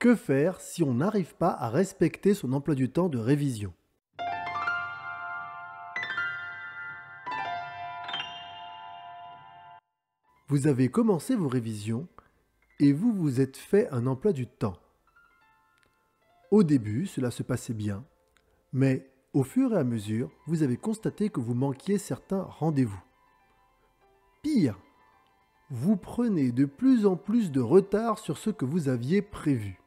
Que faire si on n'arrive pas à respecter son emploi du temps de révision? Vous avez commencé vos révisions et vous vous êtes fait un emploi du temps. Au début, cela se passait bien, mais au fur et à mesure, vous avez constaté que vous manquiez certains rendez-vous. Pire, vous prenez de plus en plus de retard sur ce que vous aviez prévu.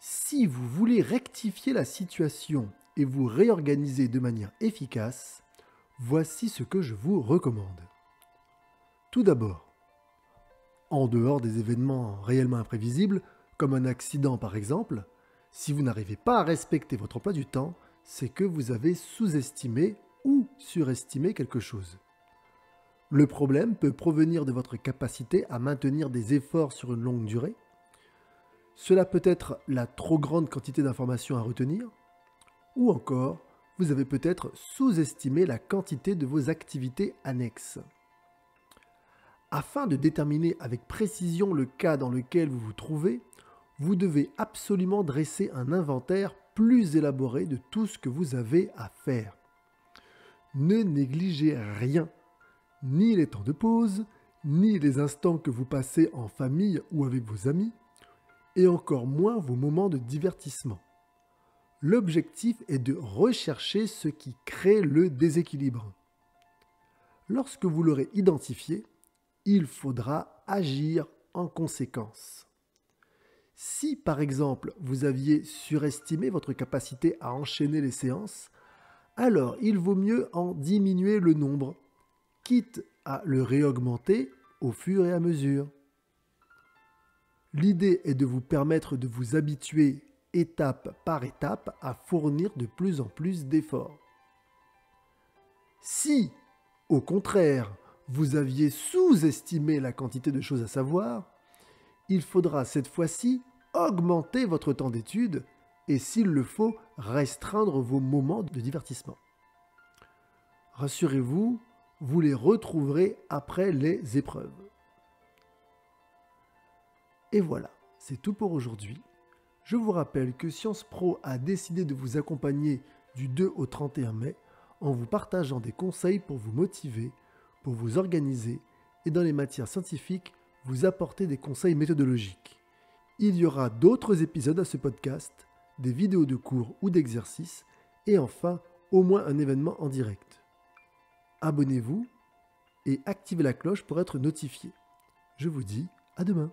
Si vous voulez rectifier la situation et vous réorganiser de manière efficace, voici ce que je vous recommande. Tout d'abord, en dehors des événements réellement imprévisibles, comme un accident par exemple, si vous n'arrivez pas à respecter votre emploi du temps, c'est que vous avez sous-estimé ou surestimé quelque chose. Le problème peut provenir de votre capacité à maintenir des efforts sur une longue durée. Cela peut être la trop grande quantité d'informations à retenir, ou encore, vous avez peut-être sous-estimé la quantité de vos activités annexes. Afin de déterminer avec précision le cas dans lequel vous vous trouvez, vous devez absolument dresser un inventaire plus élaboré de tout ce que vous avez à faire. Ne négligez rien, ni les temps de pause, ni les instants que vous passez en famille ou avec vos amis, et encore moins vos moments de divertissement. L'objectif est de rechercher ce qui crée le déséquilibre. Lorsque vous l'aurez identifié, il faudra agir en conséquence. Si par exemple vous aviez surestimé votre capacité à enchaîner les séances, alors il vaut mieux en diminuer le nombre, quitte à le réaugmenter au fur et à mesure. L'idée est de vous permettre de vous habituer étape par étape à fournir de plus en plus d'efforts. Si, au contraire, vous aviez sous-estimé la quantité de choses à savoir, il faudra cette fois-ci augmenter votre temps d'étude et, s'il le faut, restreindre vos moments de divertissement. Rassurez-vous, vous les retrouverez après les épreuves. Et voilà, c'est tout pour aujourd'hui. Je vous rappelle que Sciences Pro a décidé de vous accompagner du 2 au 31 mai en vous partageant des conseils pour vous motiver, pour vous organiser et dans les matières scientifiques, vous apporter des conseils méthodologiques. Il y aura d'autres épisodes à ce podcast, des vidéos de cours ou d'exercices et enfin, au moins un événement en direct. Abonnez-vous et activez la cloche pour être notifié. Je vous dis à demain.